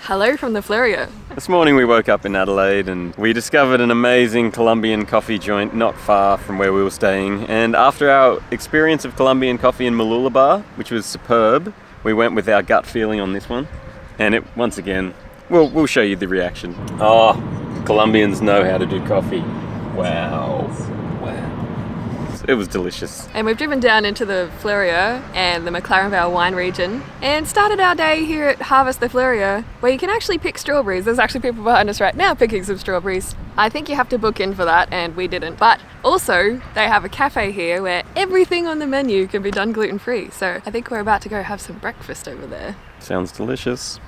Hello from the Fleurieu. This morning we woke up in Adelaide and we discovered an amazing Colombian coffee joint not far from where we were staying. And after our experience of Colombian coffee in Wilunga, which was superb, we went with our gut feeling on this one. And it, once again, we'll show you the reaction. Oh, Colombians know how to do coffee. Wow. It was delicious. And we've driven down into the Fleurieu and the McLaren Vale wine region and started our day here at Harvest the Fleurieu, where you can actually pick strawberries. There's actually people behind us right now picking some strawberries. I think you have to book in for that, and we didn't. But also, they have a cafe here where everything on the menu can be done gluten-free. So I think we're about to go have some breakfast over there. Sounds delicious.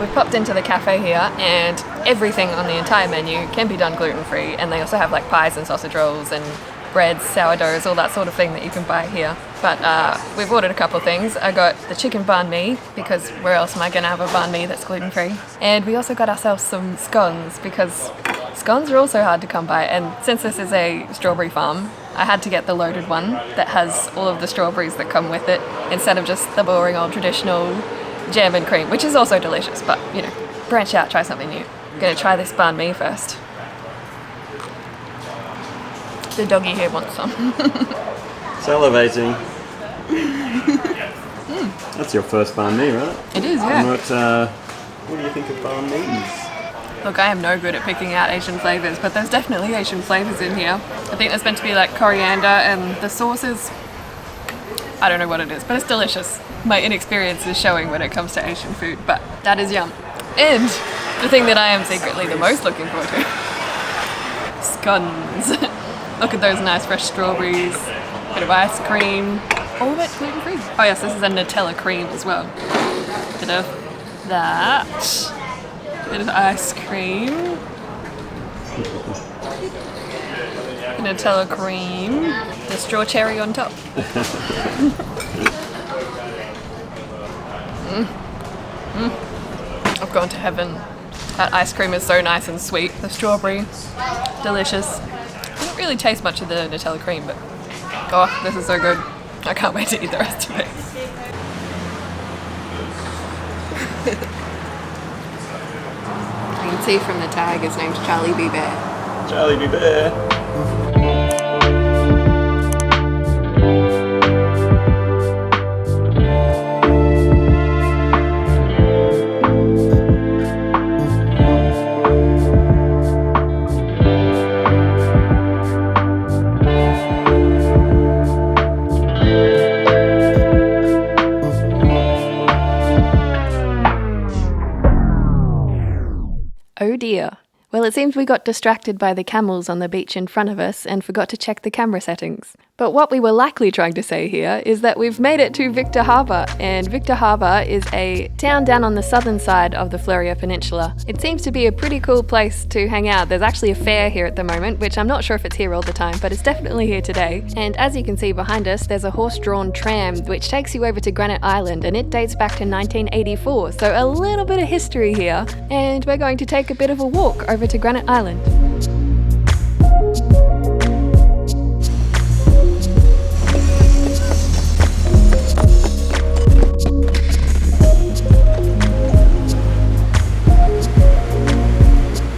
We've popped into the cafe here and everything on the entire menu can be done gluten-free, and they also have like pies and sausage rolls and breads, sourdoughs, all that sort of thing that you can buy here. But we've ordered a couple of things. I got the chicken banh mi, because where else am I going to have a banh mi that's gluten-free? And we also got ourselves some scones, because scones are also hard to come by, and since this is a strawberry farm, I had to get the loaded one that has all of the strawberries that come with it, instead of just the boring old traditional jam and cream, which is also delicious, but you know, branch out, try something new. I'm gonna try this banh mi first. The doggy here wants some. Salivating. That's your first banh mi, right? It is, yeah. And what do you think of banh mis? Look, I am no good at picking out Asian flavours, but there's definitely Asian flavours in here. I think there's meant to be like coriander, and the sauce is, I don't know what it is, but it's delicious. My inexperience is showing when it comes to Asian food, but that is yum. And the thing that I am secretly the most looking forward to, scones. Look at those nice fresh strawberries, bit of ice cream, all of it gluten-free. Oh yes, this is a Nutella cream as well. Bit of that, bit of ice cream, Nutella cream, the straw cherry on top. I've gone to heaven. That ice cream is so nice and sweet. The strawberry, delicious. I don't really taste much of the Nutella cream, but oh, this is so good. I can't wait to eat the rest of it. You can see from the tag his name's Charlie B. Bear. Charlie B. Bear. Oh dear. Well, it seems we got distracted by the camels on the beach in front of us and forgot to check the camera settings. But what we were likely trying to say here is that we've made it to Victor Harbour, and Victor Harbour is a town down on the southern side of the Fleurieu Peninsula. It seems to be a pretty cool place to hang out. There's actually a fair here at the moment, which I'm not sure if it's here all the time, but it's definitely here today. And as you can see behind us, there's a Horse Drawn Tram, which takes you over to Granite Island, and it dates back to 1984, so a little bit of history here. And we're going to take a bit of a walk over to Granite Island.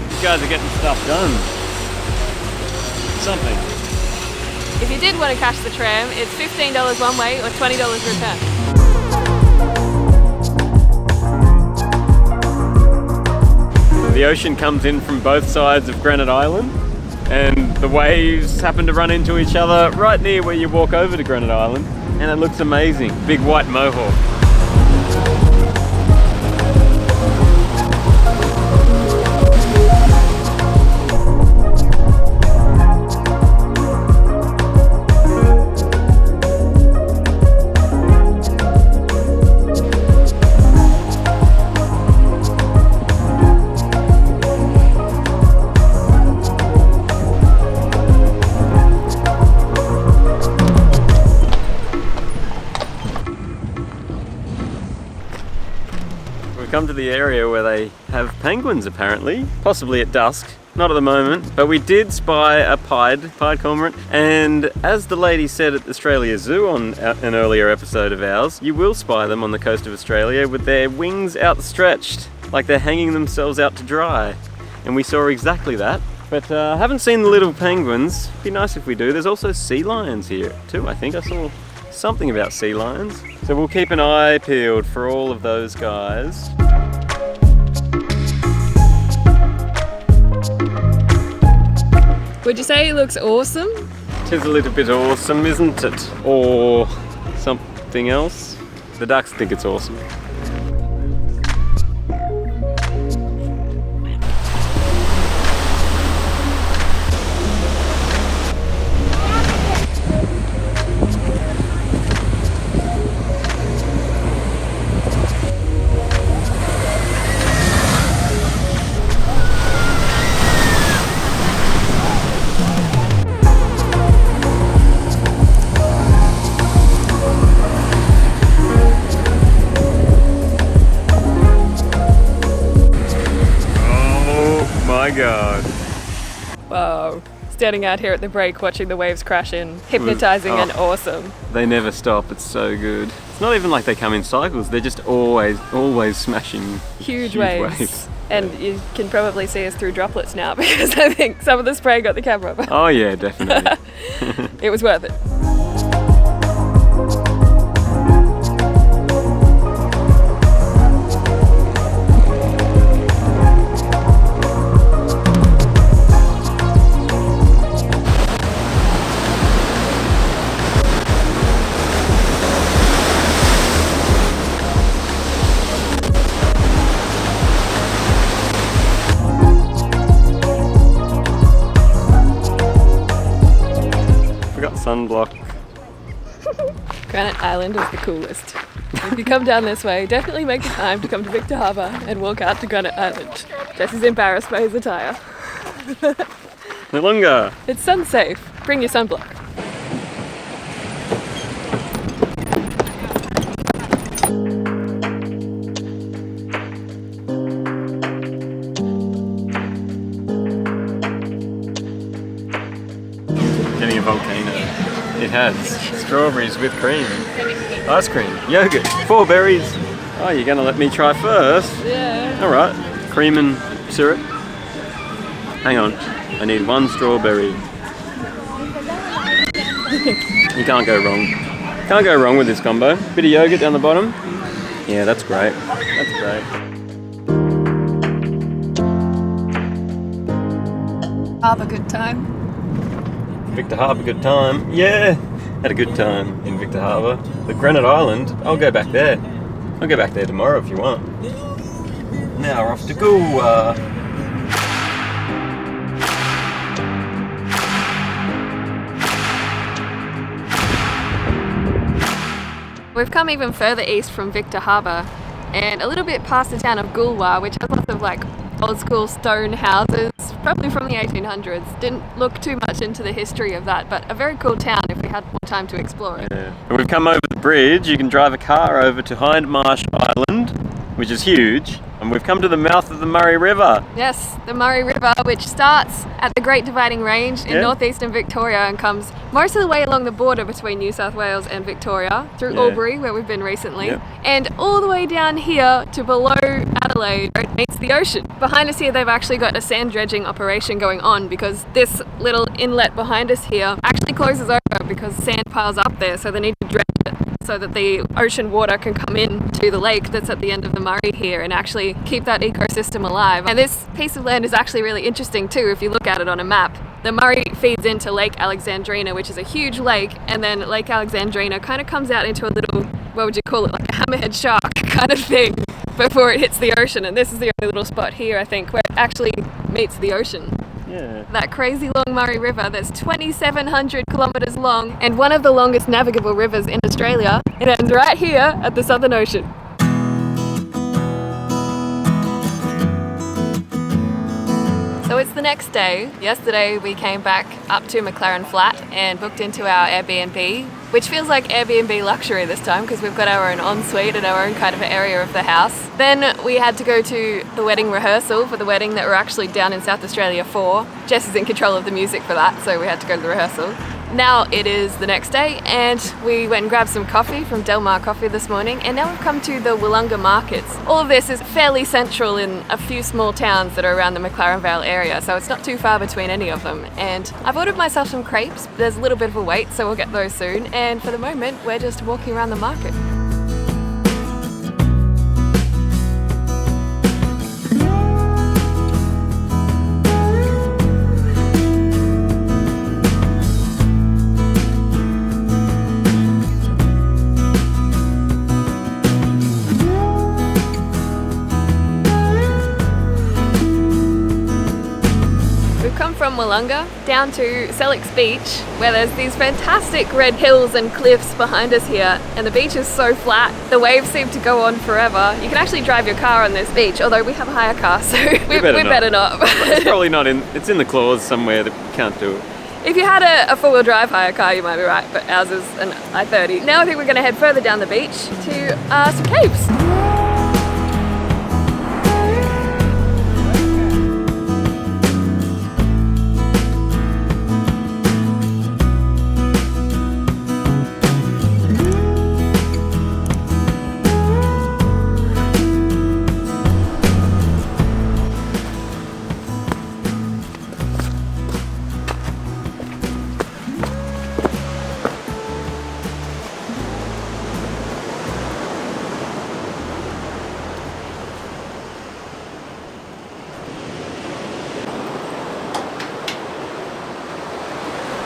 You guys are getting stuff done. Something. If you did want to catch the tram, it's $15 one way or $20 return. The ocean comes in from both sides of Granite Island, and the waves happen to run into each other right near where you walk over to Granite Island, and it looks amazing. Big white mohawk. come to the area where they have penguins apparently, possibly at dusk. Not at the moment, but we did spy a pied cormorant, and as the lady said at Australia Zoo on an earlier episode of ours, you will spy them on the coast of Australia with their wings outstretched, like they're hanging themselves out to dry. And we saw exactly that. But I haven't seen the little penguins. Be nice if we do. There's also sea lions here too, I think. I saw something about sea lions. So we'll keep an eye peeled for all of those guys. Would you say it looks awesome? It is a little bit awesome, isn't it? Or something else. The ducks think it's awesome. God. Wow. Standing out here at the break, watching the waves crash in, hypnotizing and awesome. They never stop, it's so good. It's not even like they come in cycles, they're just always smashing huge waves. And you can probably see us through droplets now because I think some of the spray got the camera. Oh yeah, definitely. It was worth it. Sunblock. Granite Island is the coolest. If you come down this way, definitely make the time to come to Victor Harbour and walk out to Granite Island. Jesse's embarrassed by his attire. Wilunga. It's sun safe. Bring your sunblock. Getting a volcano. It has strawberries with cream, ice cream, yogurt, 4 berries. Oh, you're gonna let me try first? Yeah. All right, cream and syrup. Hang on, I need 1 strawberry. You can't go wrong. Can't go wrong with this combo. Bit of yogurt down the bottom. Yeah, that's great. That's great. Have a good time. Victor Harbour, good time. Yeah, had a good time in Victor Harbour. The Granite Island, I'll go back there. I'll go back there tomorrow if you want. Now we're off to Goolwa. We've come even further east from Victor Harbour and a little bit past the town of Goolwa, which has lots of like old school stone houses, probably from the 1800s. Didn't look too much into the history of that, but a very cool town if we had more time to explore it. Yeah. And we've come over the bridge. You can drive a car over to Hindmarsh Island, which is huge. And we've come to the mouth of the Murray River. Yes, the Murray River, which starts at the Great Dividing Range in northeastern Victoria and comes most of the way along the border between New South Wales and Victoria, through Albury, where we've been recently, and all the way down here to below Adelaide, where it meets the ocean. Behind us here, they've actually got a sand dredging operation going on because this little inlet behind us here actually closes over because sand piles up there, so they need to dredge it so that the ocean water can come in to the lake that's at the end of the Murray here and actually keep that ecosystem alive. And this piece of land is actually really interesting too if you look at it on a map. The Murray feeds into Lake Alexandrina, which is a huge lake, and then Lake Alexandrina kind of comes out into a little, what would you call it, like a hammerhead shark kind of thing before it hits the ocean. And this is the only little spot here, I think, where it actually meets the ocean. Yeah. That crazy long Murray River that's 2,700 kilometres long and one of the longest navigable rivers in Australia. It ends right here at the Southern Ocean. So So it's the next day. Yesterday we came back up to McLaren Flat and booked into our Airbnb, which feels like Airbnb luxury this time because we've got our own ensuite and our own kind of area of the house. Then we had to go to the wedding rehearsal for the wedding that we're actually down in South Australia for. Jess is in control of the music for that, so we had to go to the rehearsal. Now it is the next day and we went and grabbed some coffee from Del Mar Coffee this morning, and now we've come to the Wilunga markets. All of this is fairly central in a few small towns that are around the McLaren Vale area, so it's not too far between any of them. And I've ordered myself some crepes. There's a little bit of a wait, so we'll get those soon. And for the moment, we're just walking around the market. From Wilunga down to Selleck's Beach, where there's these fantastic red hills and cliffs behind us here, and the beach is so flat. The waves seem to go on forever. You can actually drive your car on this beach, although we have a hire car, so we better not. It's probably not in. It's in the clause somewhere that we can't do it. If you had a four-wheel drive hire car, you might be right, but ours is an i30. Now I think we're going to head further down the beach to some caves.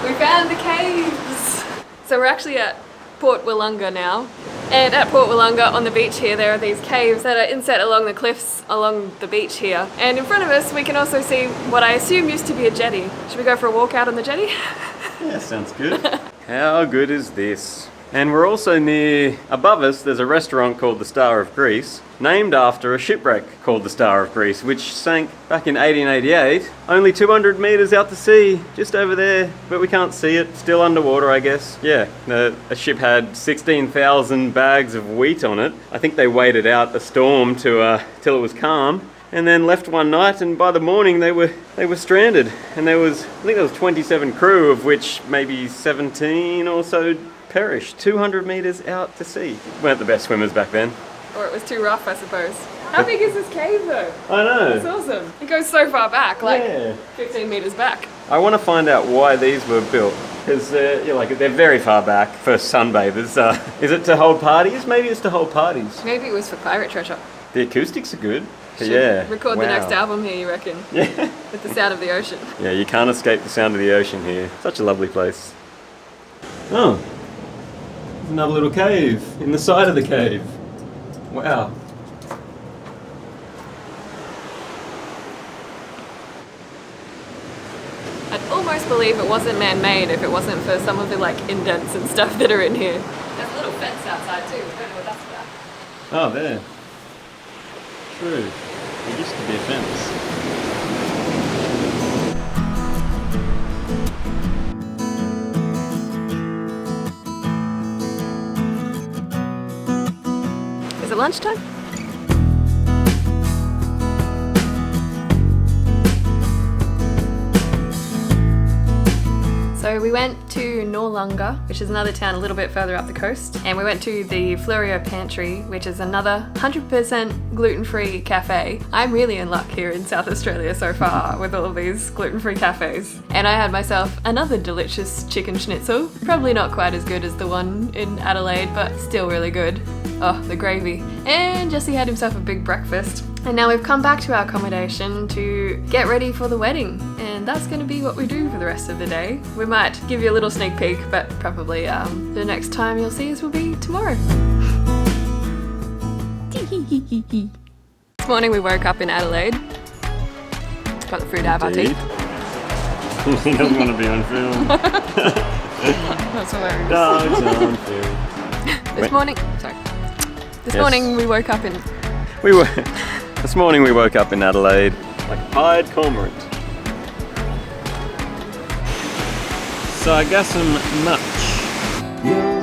We found the caves! So we're actually at Port Wilunga now. And at Port Wilunga on the beach here there are these caves that are inset along the cliffs along the beach here. And in front of us we can also see what I assume used to be a jetty. Should we go for a walk out on the jetty? Yeah, sounds good. How good is this? And we're also near, above us there's a restaurant called the Star of Greece, named after a shipwreck called the Star of Greece, which sank back in 1888, only 200 metres out to sea, just over there, but we can't see it, still underwater I guess. Yeah, a ship had 16,000 bags of wheat on it. I think they waited out a storm till it was calm, and then left one night, and by the morning they were stranded. And I think there was 27 crew, of which maybe 17 or so perished 200 metres out to sea. Weren't the best swimmers back then. Or it was too rough, I suppose. How big is this cave though? I know. It's awesome. It goes so far back, like 15 metres back. I want to find out why these were built, because they're very far back for sunbathers. Is it to hold parties? Maybe it's to hold parties. Maybe it was for pirate treasure. The acoustics are good. Should record the next album here, you reckon? Yeah. With the sound of the ocean. Yeah, you can't escape the sound of the ocean here. Such a lovely place. Oh. There's another little cave in the side of the cave. Wow. I'd almost believe it wasn't man-made if it wasn't for some of the indents and stuff that are in here. There's a little fence outside too. I don't know what that's about. Oh, there. True. There used to be a fence. Is it lunchtime? So we went to Norlunga, which is another town a little bit further up the coast, and we went to the Fleurieu pantry, which is another 100% gluten-free cafe. I'm really in luck here in South Australia so far with all of these gluten-free cafes. And I had myself another delicious chicken schnitzel, probably not quite as good as the one in Adelaide, but still really good. Oh, the gravy. And Jesse had himself a big breakfast. And now we've come back to our accommodation to get ready for the wedding. And that's going to be what we do for the rest of the day. We might give you a little sneak peek, but probably the next time you'll see us will be tomorrow. This morning we woke up in Adelaide. Got the fruit out of our teeth. He doesn't want to be on film. That's hilarious. No, it's not on film. This morning we woke up in... This morning we woke up in Adelaide like a pied cormorant. So I got some nuts.